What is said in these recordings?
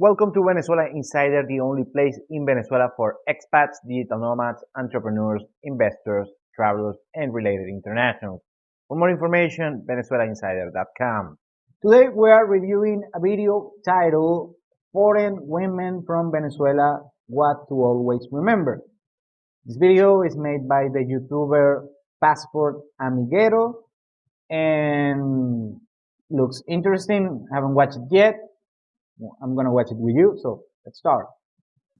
Welcome to Venezuela Insider, the only place in Venezuela for expats, digital nomads, entrepreneurs, investors, travelers, and related internationals. For more information, venezuelainsider.com. Today we are reviewing a video titled Foreign Women from Venezuela, What to Always Remember. This video is made by the YouTuber Passport Amiguero and looks interesting. I haven't watched it yet. I'm going to watch it with you, so let's start.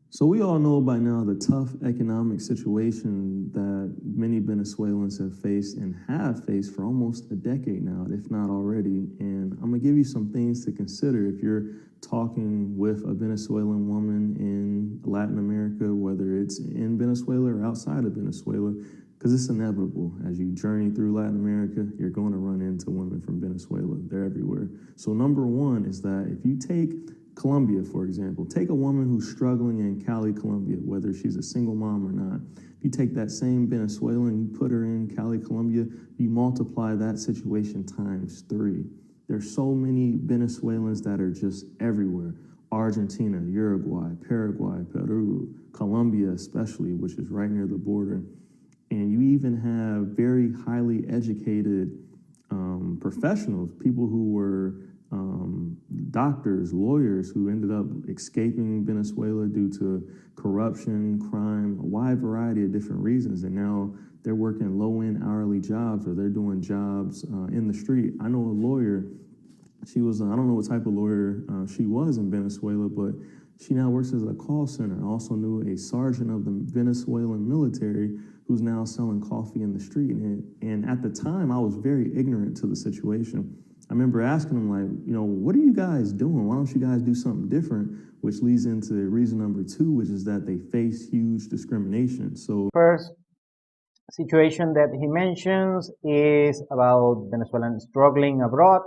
So we all know by now the tough economic situation that many Venezuelans have faced and have faced for almost a decade now, if not already. And I'm gonna give you some things to consider if you're talking with a Venezuelan woman in Latin America, whether it's in Venezuela or outside of Venezuela, because it's inevitable. As you journey through Latin America, you're going to run into women from Venezuela. They're everywhere. So number one is that if you take Colombia, for example, take a woman who's struggling in Cali, Colombia, whether she's a single mom or not. If you take that same Venezuelan, you put her in Cali, Colombia, you multiply that situation times 3. There's so many Venezuelans that are just everywhere. Argentina, Uruguay, Paraguay, Peru, Colombia especially, which is right near the border. And you even have very highly educated professionals, people who were doctors, lawyers who ended up escaping Venezuela due to corruption, crime, a wide variety of different reasons. And now they're working low-end hourly jobs, or they're doing jobs in the street. I know a lawyer, she was, I don't know what type of lawyer she was in Venezuela, but she now works as a call center. I also knew a sergeant of the Venezuelan military who's now selling coffee in the street. And at the time, I was very ignorant to the situation. I remember asking them, like, what are you guys doing? Why don't you guys do something different? Which leads into reason number 2, which is that they face huge discrimination. So first situation that he mentions is about Venezuelans struggling abroad,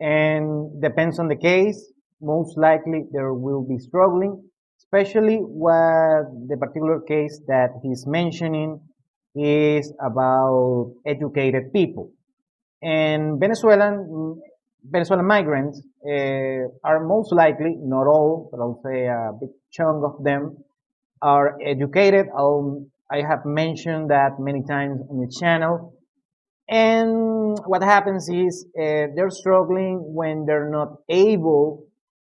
and depends on the case. Most likely there will be struggling, especially what the particular case that he's mentioning is about educated people. And Venezuelan migrants are most likely, not all, but I'll say a big chunk of them are educated. I have mentioned that many times on the channel. And what happens is they're struggling when they're not able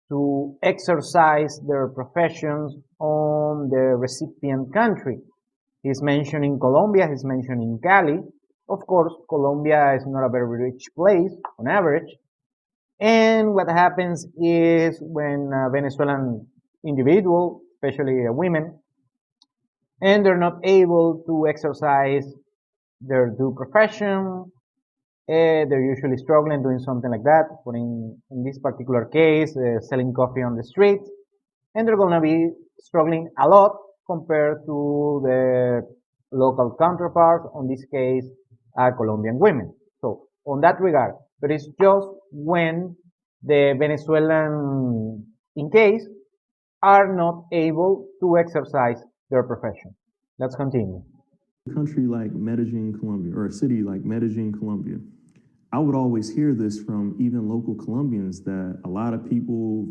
to exercise their professions on the recipient country. He's mentioning Colombia, he's mentioning Cali. Of course, Colombia is not a very rich place on average. And what happens is when a Venezuelan individual, especially women, and they're not able to exercise their due profession, they're usually struggling doing something like that, but in this particular case, selling coffee on the street, and they're going to be struggling a lot compared to the local counterparts, on this case, Colombian women. So on that regard, but it's just when the Venezuelan, in case, are not able to exercise their profession. Let's continue. A country like Medellin, Colombia, or a city like Medellin, Colombia, I would always hear this from even local Colombians that a lot of people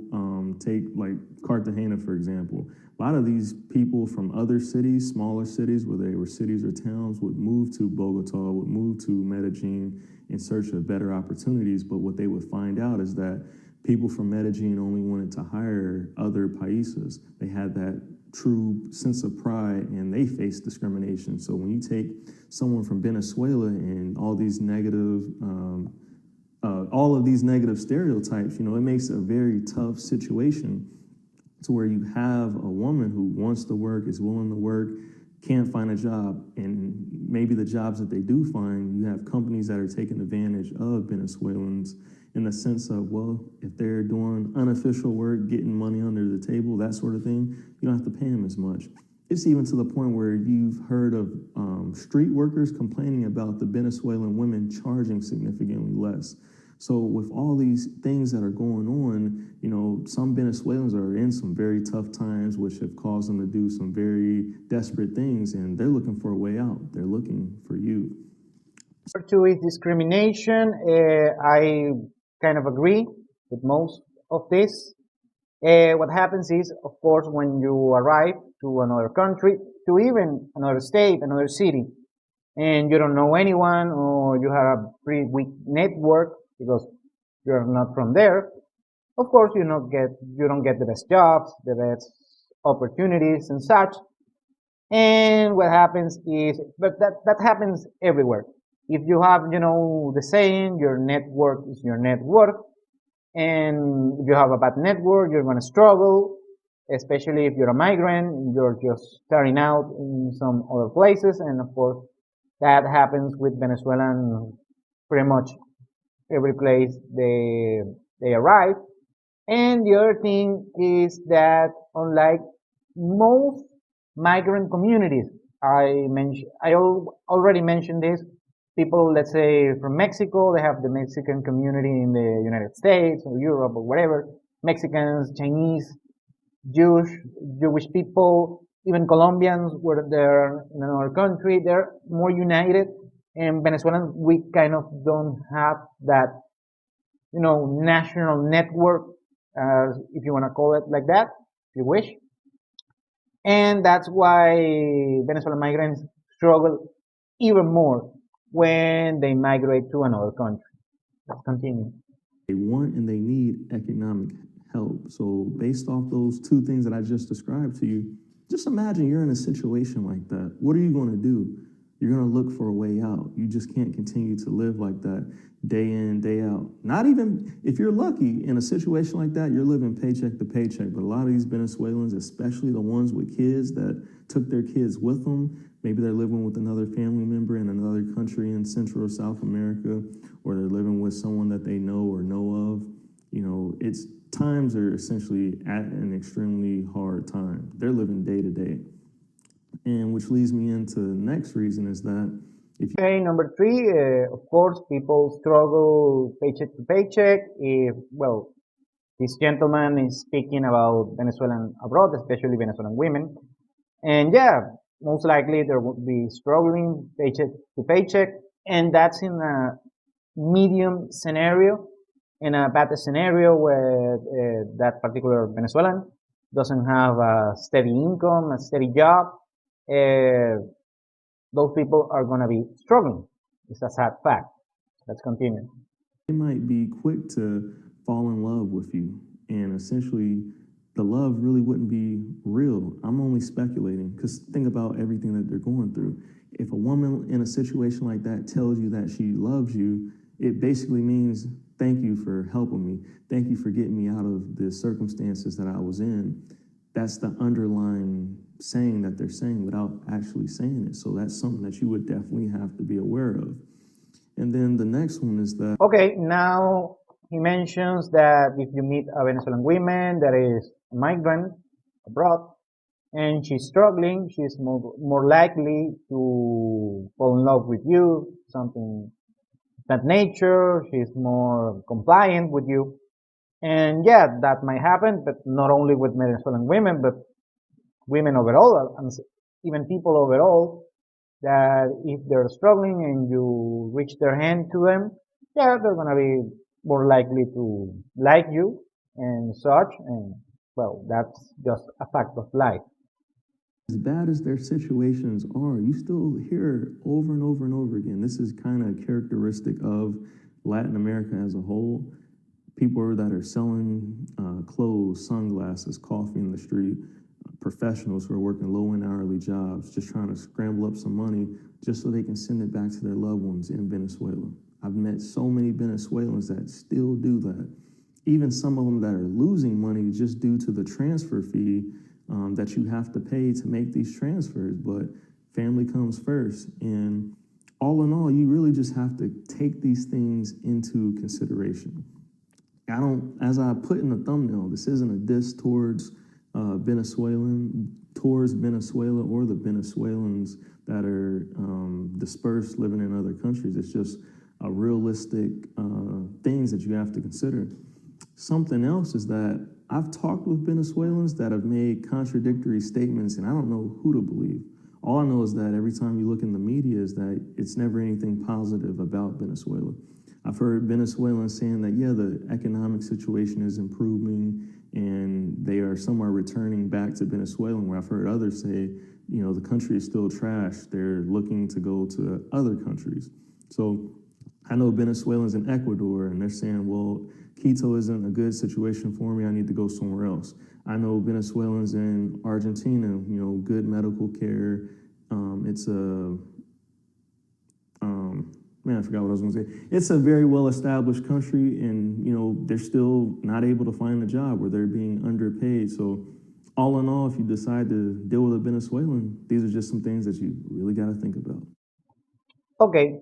take, like Cartagena, for example. A lot of these people from other cities, smaller cities, whether they were cities or towns, would move to Bogota, would move to Medellin in search of better opportunities. But what they would find out is that people from Medellin only wanted to hire other paisas. They had that true sense of pride, and they face discrimination. So when you take someone from Venezuela and all of these negative stereotypes, it makes a very tough situation to where you have a woman who wants to work, is willing to work, can't find a job, and maybe the jobs that they do find, you have companies that are taking advantage of Venezuelans in the sense of, well, if they're doing unofficial work, getting money under the table, that sort of thing, you don't have to pay them as much. It's even to the point where you've heard of street workers complaining about the Venezuelan women charging significantly less. So with all these things that are going on, some Venezuelans are in some very tough times, which have caused them to do some very desperate things, and they're looking for a way out. They're looking for you. Number 2 is discrimination. I kind of agree with most of this. What happens is, of course, when you arrive to another country, to even another state, another city, and you don't know anyone or you have a pretty weak network because you're not from there, of course you don't get the best jobs, the best opportunities and such. And what happens is, but that happens everywhere. If you have, the saying, your network is your net worth, and if you have a bad network, you're going to struggle, especially if you're a migrant, you're just starting out in some other places. And of course, that happens with Venezuelan pretty much every place they arrive. And the other thing is that unlike most migrant communities, already mentioned this. People, let's say from Mexico, they have the Mexican community in the United States or Europe or whatever. Mexicans, Chinese, Jewish, Jewish people, even Colombians, where they're in another country, they're more united. And Venezuelans, we kind of don't have that, national network, if you want to call it like that, if you wish. And that's why Venezuelan migrants struggle even more when they migrate to another country. Let's continue. They want and they need economic help. So, based off those two things that I just described to you, just imagine you're in a situation like that. What are you going to do? You're going to look for a way out. You just can't continue to live like that day in, day out. Not even if you're lucky in a situation like that, you're living paycheck to paycheck. But a lot of these Venezuelans, especially the ones with kids that took their kids with them, maybe they're living with another family member in another country in Central or South America, or they're living with someone that they know or know of. It's times are essentially at an extremely hard time. They're living day to day. And which leads me into the next reason is that if you Okay, number three, of course, people struggle paycheck to paycheck. Well, this gentleman is speaking about Venezuelan abroad, especially Venezuelan women. And yeah, most likely there would be struggling paycheck to paycheck. And that's in a medium scenario, in a bad scenario where that particular Venezuelan doesn't have a steady income, a steady job. Uh, those people are going to be struggling. It's a sad fact. Let's continue. they might be quick to fall in love with you, and essentially the love really wouldn't be real. I'm only speculating because think about everything that they're going through. If a woman in a situation like that tells you that she loves you, it basically means thank you for helping me. Thank you for getting me out of the circumstances that I was in. That's the underlying saying that they're saying without actually saying it. So that's something that you would definitely have to be aware of. And then the next one is that Okay, now he mentions that if you meet a Venezuelan woman that is a migrant abroad and she's struggling, she's more likely to fall in love with you, something of that nature. She's more compliant with you. And yeah, that might happen, but not only with Venezuelan women, but women overall, and even people overall, that if they're struggling and you reach their hand to them, yeah, they're gonna be more likely to like you and such. And well, that's just a fact of life. as bad as their situations are, you still hear over and over and over again. This is kind of characteristic of Latin America as a whole. People that are selling clothes, sunglasses, coffee in the street, professionals who are working low-end hourly jobs, just trying to scramble up some money just so they can send it back to their loved ones in Venezuela. I've met so many Venezuelans that still do that. Even some of them that are losing money just due to the transfer fee that you have to pay to make these transfers. But family comes first. And all in all, you really just have to take these things into consideration. As I put in the thumbnail, this isn't a diss towards towards Venezuela or the Venezuelans that are dispersed living in other countries. It's just a realistic things that you have to consider. Something else is that I've talked with Venezuelans that have made contradictory statements, and I don't know who to believe. All I know is that every time you look in the media is that it's never anything positive about Venezuela. I've heard Venezuelans saying that, yeah, the economic situation is improving and they are somewhere returning back to Venezuela, where I've heard others say, the country is still trash. They're looking to go to other countries. So I know Venezuelans in Ecuador, and they're saying, well, Quito isn't a good situation for me. I need to go somewhere else. I know Venezuelans in Argentina, good medical care. It's a man, I forgot what I was going to say. It's a very well-established country, and they're still not able to find a job, where they're being underpaid. So, all in all, if you decide to deal with a Venezuelan, these are just some things that you really got to think about. Okay.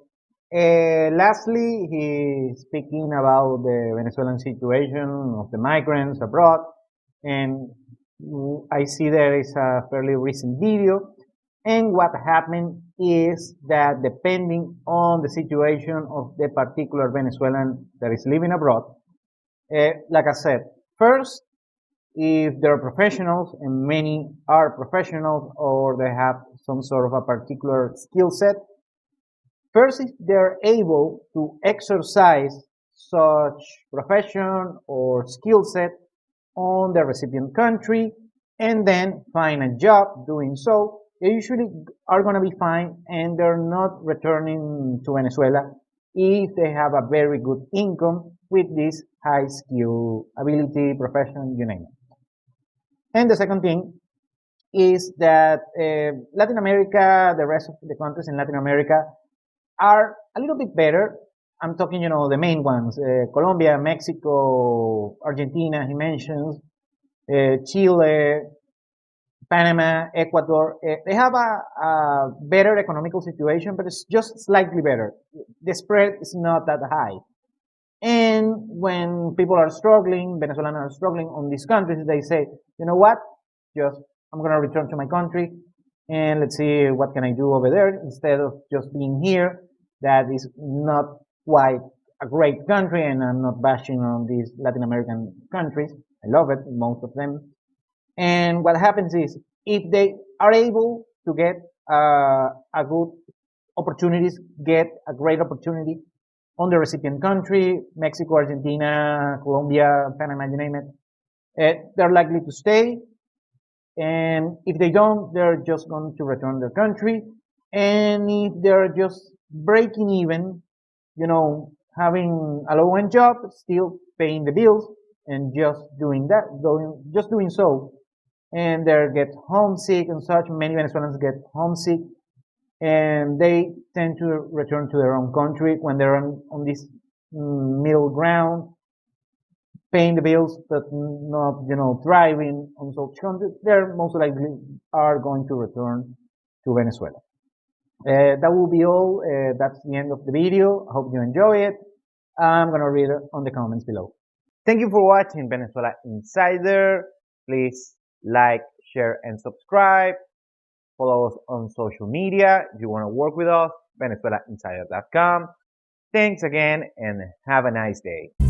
Lastly, he's speaking about the Venezuelan situation of the migrants abroad, and I see there is a fairly recent video. And what happened is that depending on the situation of the particular Venezuelan that is living abroad, like I said, first, if they're professionals, and many are professionals, or they have some sort of a particular skill set, first, if they're able to exercise such profession or skill set on the recipient country and then find a job doing so, they usually are going to be fine and they're not returning to Venezuela if they have a very good income with this high skill ability, profession, you name it. And the second thing is that Latin America, the rest of the countries in Latin America, are a little bit better. I'm talking, the main ones, Colombia, Mexico, Argentina, he mentions, Chile, Panama, Ecuador. They have a better economical situation, but it's just slightly better. The spread is not that high. And when people are struggling, Venezuelans are struggling on these countries, they say, you know what, just I'm going to return to my country and let's see what can I do over there instead of just being here. That is not quite a great country, and I'm not bashing on these Latin American countries. I love it, most of them. And what happens is, if they are able to get a good opportunities, get a great opportunity on the recipient country, Mexico, Argentina, Colombia, Panama, you name it, they're likely to stay. And if they don't, they're just going to return their country. And if they're just breaking even, having a low-end job, still paying the bills, and just doing that, just doing so, and they get homesick and such. Many Venezuelans get homesick, and they tend to return to their own country when they're on this middle ground, paying the bills but not, thriving on such countries. They're most likely are going to return to Venezuela. That will be all. That's the end of the video. I hope you enjoy it. I'm gonna read it on the comments below. Thank you for watching Venezuela Insider. Please like, share, and subscribe. Follow us on social media. If you want to work with us, VenezuelaInsider.com. Thanks again and have a nice day.